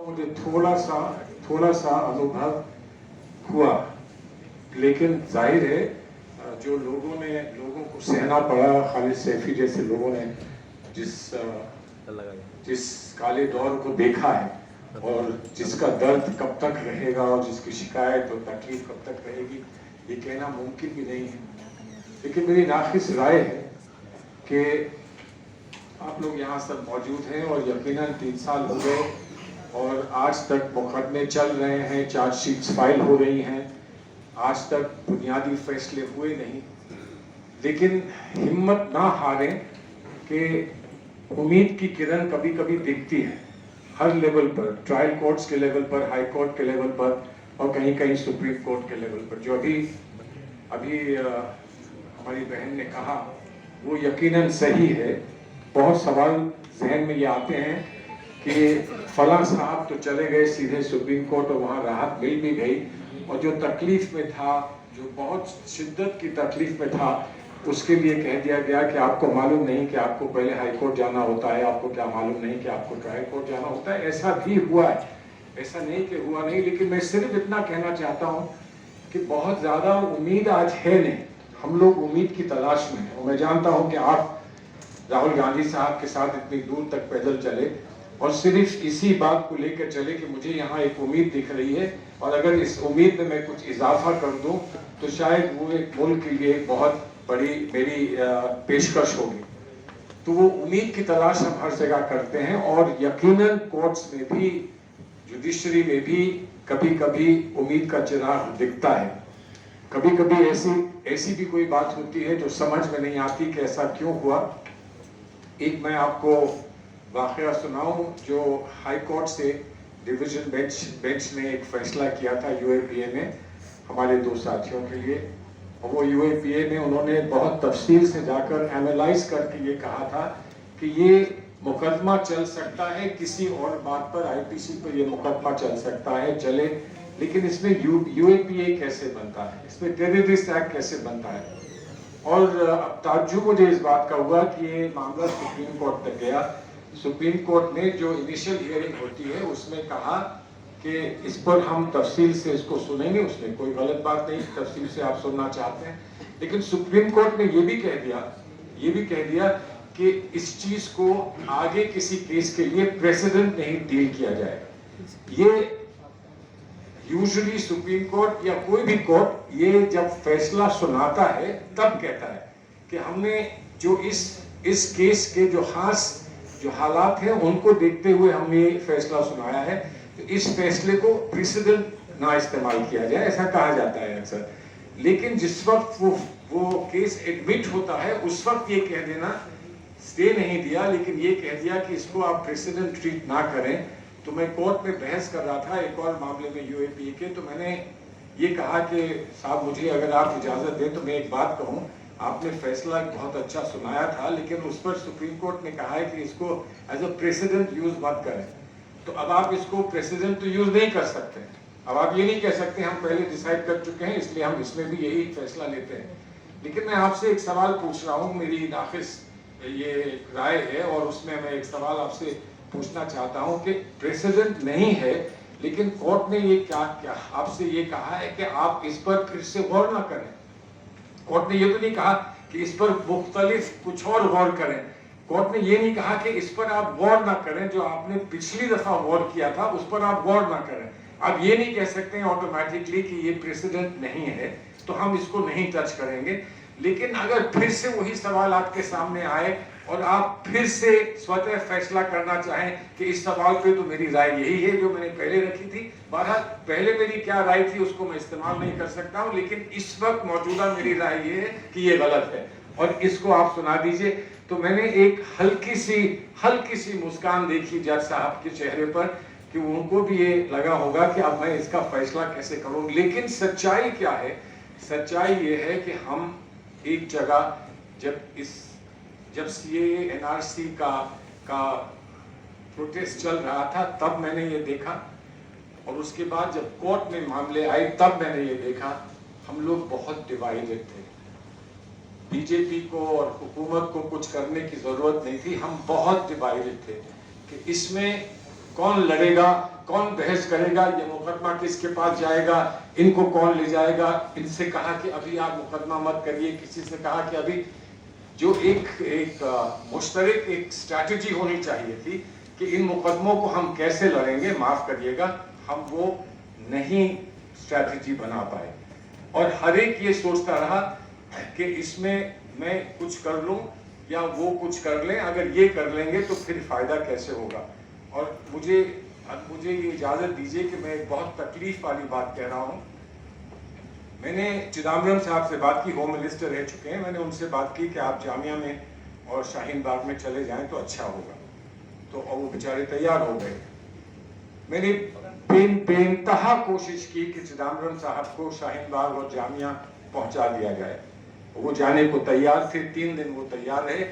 मुझे थोड़ा सा अनुभव हुआ, लेकिन जाहिर है जो लोगों को सहना पड़ा, खालिद सैफी जैसे लोगों ने जिस काले दौर को देखा है और जिसका दर्द कब तक रहेगा और जिसकी शिकायत और तकलीफ कब तक रहेगी, ये कहना मुमकिन भी नहीं है। लेकिन मेरी नाखिस राय है कि आप लोग यहाँ सब मौजूद हैं और यकीनन 3 साल हो गए और आज तक मुकदमे चल रहे हैं, चार्जशीट्स फाइल हो रही हैं, आज तक बुनियादी फैसले हुए नहीं। लेकिन हिम्मत ना हारें कि उम्मीद की किरण कभी कभी दिखती है हर लेवल पर, ट्रायल कोर्ट्स के लेवल पर, हाई कोर्ट के लेवल पर और कहीं कहीं सुप्रीम कोर्ट के लेवल पर। जो अभी हमारी बहन ने कहा वो यकीनन सही है। बहुत सवाल जहन में ये आते हैं कि फलां साहब तो चले गए सीधे सुप्रीम कोर्ट और वहाँ राहत मिल भी गई, और जो तकलीफ में था, जो बहुत शिद्दत की तकलीफ में था, उसके लिए कह दिया गया कि आपको मालूम नहीं कि आपको पहले हाई कोर्ट जाना होता है, आपको क्या मालूम नहीं कि आपको ट्रायल कोर्ट जाना होता है। ऐसा भी हुआ है, ऐसा नहीं कि हुआ नहीं। लेकिन मैं सिर्फ इतना कहना चाहता हूँ कि बहुत ज़्यादा उम्मीद आज है नहीं, हम लोग उम्मीद की तलाश में हैं। और मैं जानता हूँ कि आप राहुल गांधी साहब के साथ इतनी दूर तक पैदल चले और सिर्फ इसी बात को लेकर चले कि मुझे यहाँ एक उम्मीद दिख रही है और अगर इस उम्मीद में मैं कुछ इजाफा कर दूं तो शायद वो एक मुल्क के लिए बहुत बड़ी मेरी पेशकश होगी। तो वो उम्मीद की तलाश हम हर जगह करते हैं और यकीनन कोर्ट्स में भी, जुडिशरी में भी कभी कभी उम्मीद का चिराग दिखता है। कभी कभी ऐसी भी कोई बात होती है जो समझ में नहीं आती कि ऐसा क्यों हुआ। एक मैं आपको वाकया सुनाऊं जो हाई कोर्ट से डिवीजन बेंच ने एक फैसला किया था यूएपीए में हमारे 2 साथियों के लिए। और वो यूएपीए में उन्होंने बहुत तफसील से जाकर एनालाइज करके ये कहा था कि ये मुकदमा चल सकता है किसी और बात पर, आईपीसी पर ये मुकदमा चल सकता है, चले, लेकिन इसमें यूएपीए कैसे बनता है, इसमें टेररिस्ट एक्ट कैसे बनता है। और ताज्जुब मुझे इस बात का हुआ कि ये मामला सुप्रीम कोर्ट तक गया। सुप्रीम कोर्ट ने जो इनिशियल हियरिंग होती है उसमें कहा कि इस पर हम तफसील से इसको सुनेंगे, उसमें कोई गलत बात नहीं, तफसील से आप सुनना चाहते हैं। लेकिन सुप्रीम कोर्ट ने ये भी कह दिया कि इस चीज को आगे किसी केस के लिए प्रेसिडेंट नहीं डील किया जाएगा। ये यूजुअली सुप्रीम कोर्ट या कोई भी कोर्ट ये जब फैसला सुनाता है तब कहता है कि हमने जो इस केस के जो हालात हैं उनको देखते हुए हमने ये फैसला सुनाया है, तो इस फैसले को प्रेसिडेंट ना इस्तेमाल किया जाए, ऐसा कहा जाता है अक्सर। लेकिन जिस वक्त वो केस एडमिट होता है उस वक्त ये कह देना, स्टे नहीं दिया लेकिन ये कह दिया कि इसको आप प्रेसिडेंट ट्रीट ना करें। तो मैं कोर्ट में बहस कर रहा था एक और मामले में यूएपीए के, तो मैंने ये कहा कि साहब मुझे अगर आप इजाज़त दें तो मैं एक बात कहूँ, आपने फैसला बहुत अच्छा सुनाया था लेकिन उस पर सुप्रीम कोर्ट ने कहा है कि इसको एज अ प्रेसिडेंट यूज मत करें। तो अब आप इसको प्रेसिडेंट तो यूज नहीं कर सकते, अब आप ये नहीं कह सकते हम पहले डिसाइड कर चुके हैं इसलिए हम इसमें भी यही फैसला लेते हैं। लेकिन मैं आपसे एक सवाल पूछ रहा हूँ, मेरी नाखिस ये राय है और उसमें मैं एक सवाल आपसे पूछना चाहता हूं कि प्रेसिडेंट नहीं है लेकिन कोर्ट ने ये क्या आपसे ये कहा है कि आप इस पर फिर से गौर ना करें। कोर्ट ने ये तो नहीं कहा कि इस पर मुख्तलिफ कुछ और गौर करें, कोर्ट ने ये नहीं कहा कि इस पर आप गौर ना करें, जो आपने पिछली दफा गौर किया था उस पर आप गौर ना करें। आप ये नहीं कह सकते हैं ऑटोमेटिकली कि ये प्रेसिडेंट नहीं है तो हम इसको नहीं टच करेंगे। लेकिन अगर फिर से वही सवाल आपके सामने आए और आप फिर से स्वतः फैसला करना चाहें कि इस सवाल पे तो मेरी राय यही है जो मैंने पहले रखी थी, बहरहाल पहले मेरी क्या राय थी उसको मैं इस्तेमाल नहीं कर सकता हूं, लेकिन इस वक्त मौजूदा मेरी राय ये है कि ये गलत है और इसको आप सुना दीजिए। तो मैंने एक हल्की सी मुस्कान देखी जज साहब के चेहरे पर कि उनको भी ये लगा होगा कि अब मैं इसका फैसला कैसे करूं। लेकिन सच्चाई क्या है? सच्चाई ये है कि हम एक जगह जब सीएए एनआरसी का प्रोटेस्ट चल रहा था तब मैंने ये देखा, और उसके बाद जब कोर्ट में मामले आए तब मैंने ये देखा हम लोग बहुत डिवाइडेड थे। बीजेपी को और हुकूमत को कुछ करने की जरूरत नहीं थी, हम बहुत डिवाइडेड थे कि इसमें कौन लड़ेगा, कौन बहस करेगा, ये मुकदमा किसके पास जाएगा, इनको कौन ले जाएगा। इनसे कहा कि अभी आप मुकदमा मत करिए, किसी से कहा कि अभी जो एक मुश्तरक एक स्ट्रैटेजी होनी चाहिए थी कि इन मुकदमों को हम कैसे लड़ेंगे, माफ करिएगा, हम वो नहीं स्ट्रैटेजी बना पाए। और हर एक ये सोचता रहा कि इसमें मैं कुछ कर लूं या वो कुछ कर लें, अगर ये कर लेंगे तो फिर फायदा कैसे होगा। और मुझे ये इजाजत दीजिए कि मैं एक बहुत तकलीफ वाली बात कह रहा हूं। मैंने चिदम्बरम साहब से बात की, होम मिनिस्टर रह चुके हैं, मैंने उनसे बात की कि आप जामिया में और शाहीन बाग में चले जाएं तो अच्छा होगा, तो और वो बेचारे तैयार हो गए। मैंने बेइंतहा कोशिश की कि चिदम्बरम साहब को शाहीन बाग और जामिया पहुंचा दिया जाए। वो जाने को तैयार थे, 3 दिन वो तैयार रहे,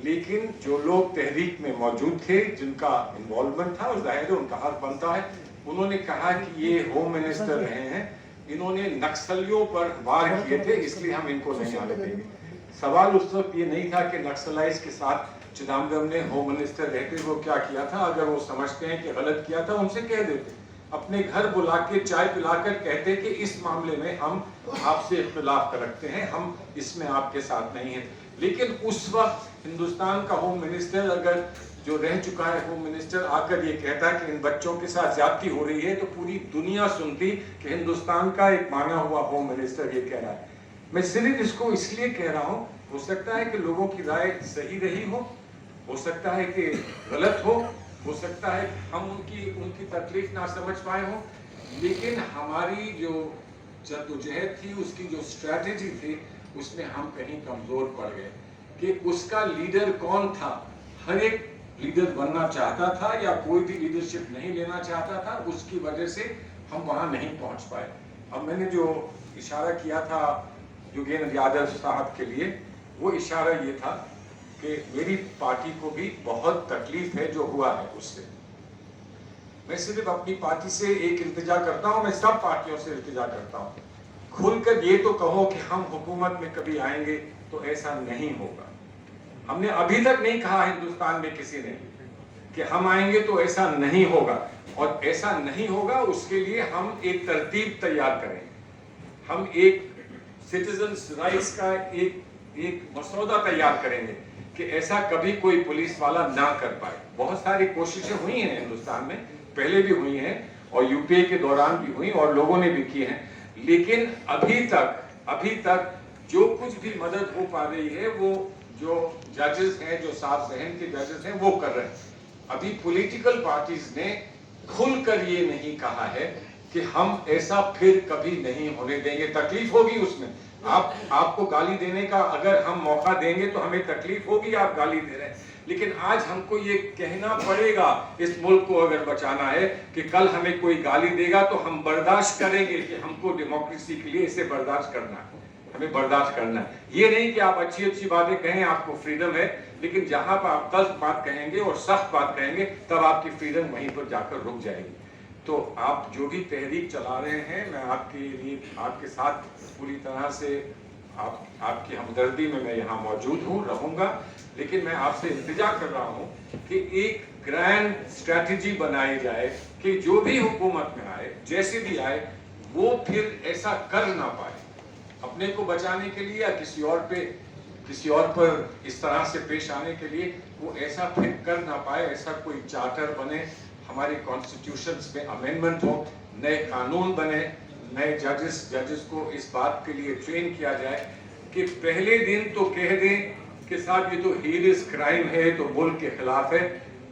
लेकिन जो लोग तहरीक में मौजूद थे, जिनका इन्वॉल्वमेंट था, और जाहिर है उनका हक बनता है, उन्होंने कहा कि ये होम मिनिस्टर रहे हैं, इन्होंने नक्सलियों पर वार किए थे, इसलिए हम इनको नहीं आने देंगे। सवाल उस वक्त ये नहीं था कि नक्सलाइज के साथ चिदम्बरम ने होम मिनिस्टर रहते वो क्या किया था। अगर वो समझते हैं कि गलत किया था, उनसे कह देते, अपने घर बुला के चाय पिलाकर कहते कि इस मामले में हम आपसे इख्तिलाफ रखते हैं, हम इसमें आपके साथ नहीं हैं। लेकिन उस वक्त हिंदुस्तान का होम मिनिस्टर, अगर जो रह चुका है होम मिनिस्टर, आकर ये कहता है कि इन बच्चों के साथ ज्यादती हो रही है, तो पूरी दुनिया सुनती कि हिंदुस्तान का एक माना हुआ होम मिनिस्टर ये कह रहा है। मैं सिर्फ इसको इसलिए कह रहा हूँ, हो सकता है कि लोगों की राय सही रही हो सकता है कि गलत हो सकता है हम उनकी तकलीफ ना समझ पाए हो, लेकिन हमारी जो जद्दोजहद थी, उसकी जो स्ट्रैटेजी थी, उसमें हम कहीं कमजोर पड़ गए कि उसका लीडर कौन था। हर एक लीडर बनना चाहता था या कोई भी लीडरशिप नहीं लेना चाहता था, उसकी वजह से हम वहां नहीं पहुंच पाए। अब मैंने जो इशारा किया था योगेंद्र यादव साहब के लिए, वो इशारा ये था कि मेरी पार्टी को भी बहुत तकलीफ है जो हुआ है उससे। मैं सिर्फ अपनी पार्टी से एक इल्तिजा करता हूं, मैं सब पार्टियों से इल्तिजा करता हूं, खुलकर ये तो कहो कि हम हुकूमत में कभी आएंगे तो ऐसा नहीं होगा। हमने अभी तक नहीं कहा हिंदुस्तान में किसी ने कि हम आएंगे तो ऐसा नहीं होगा, और ऐसा नहीं होगा उसके लिए हम एक तरतीब तैयार करेंगे। हम एक सिटीजन्स राइट्स का एक मसौदा तैयार करेंगे कि ऐसा कभी कोई पुलिस वाला ना कर पाए। बहुत सारी कोशिशें हुई हैं हिंदुस्तान में, पहले भी हुई हैं और यूपीए के दौरान भी हुई और लोगों ने भी की हैं, लेकिन अभी तक जो कुछ भी मदद हो पा रही है वो जो जजेस हैं, जो साफ जहन के जजेस हैं, वो कर रहे हैं। अभी पॉलिटिकल पार्टीज ने खुलकर ये नहीं कहा है कि हम ऐसा फिर कभी नहीं होने देंगे। तकलीफ होगी उसमें, आपको गाली देने का अगर हम मौका देंगे तो हमें तकलीफ होगी, आप गाली दे रहे हैं, लेकिन आज हमको ये कहना पड़ेगा इस मुल्क को अगर बचाना है कि कल हमें कोई गाली देगा तो हम बर्दाश्त करेंगे कि हमको डेमोक्रेसी के लिए इसे बर्दाश्त करना है, हमें बर्दाश्त करना है। ये नहीं कि आप अच्छी अच्छी बातें कहें, आपको फ्रीडम है, लेकिन जहां पर आप तल्ख बात कहेंगे और सख्त बात कहेंगे तब आपकी फ्रीडम वहीं पर जाकर रुक जाएगी। तो आप जो भी तहरीक चला रहे हैं, मैं आपके लिए आपके साथ पूरी तरह से आपकी हमदर्दी में मैं यहाँ मौजूद हूँ, रहूंगा, लेकिन मैं आपसे इंतजार कर रहा हूँ कि एक ग्रैंड स्ट्रैटेजी बनाई जाए कि जो भी हुकूमत में आए, जैसे भी आए, वो फिर ऐसा कर ना पाए अपने को बचाने के लिए या किसी और पर इस तरह से पेश आने के लिए, वो ऐसा फिर कर ना पाए। ऐसा कोई चार्टर बने, हमारे कॉन्स्टिट्यूशंस में अमेंडमेंट हो, नए कानून बने, नए जजेस को इस बात के लिए ट्रेन किया जाए कि पहले दिन तो कह दें कि साहब ये तो हीरियस क्राइम है, तो मुल्क के खिलाफ है,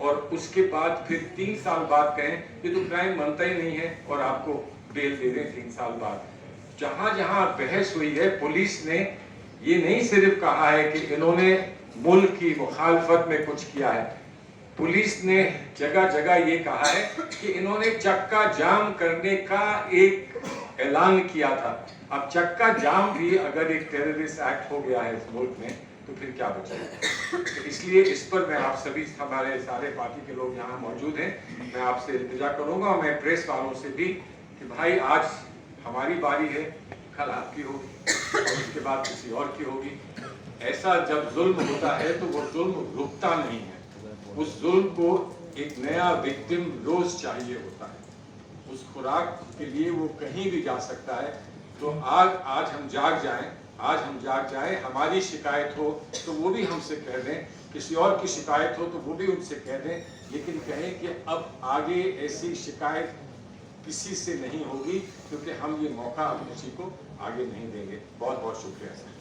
और उसके बाद फिर 3 साल बाद कहें ये तो क्राइम बनता ही नहीं है और आपको बेल दे दें 3 साल बाद। जहां जहां बहस हुई है, पुलिस ने ये नहीं सिर्फ कहा है कि इन्होंने मुल्क की मुखालफत में कुछ किया है, पुलिस ने जगह जगह ये कहा है कि इन्होंने चक्का जाम करने का एक ऐलान किया था। अब चक्का जाम भी अगर एक टेररिस्ट एक्ट हो गया है इस मुल्क में तो फिर क्या बचेगा। तो इसलिए इस पर मैं आप सभी, हमारे सारे पार्टी के लोग यहाँ मौजूद हैं, मैं आपसे इल्तिजा करूंगा और मैं प्रेस वालों से भी कि भाई आज हमारी बारी है, कल आपकी होगी और उसके बाद किसी और की होगी। ऐसा जब जुल्म होता है तो वो जुल्म रुकता नहीं है, उस जुल्म को एक नया विक्टिम रोज चाहिए होता है, उस खुराक के लिए वो कहीं भी जा सकता है। तो आज हम जाग जाएं, हमारी शिकायत हो तो वो भी हमसे कह दें, किसी और की शिकायत हो तो वो भी उनसे कह दें, लेकिन कहें कि अब आगे ऐसी शिकायत किसी से नहीं होगी, क्योंकि हम ये मौका किसी को आगे नहीं देंगे। बहुत बहुत शुक्रिया सर।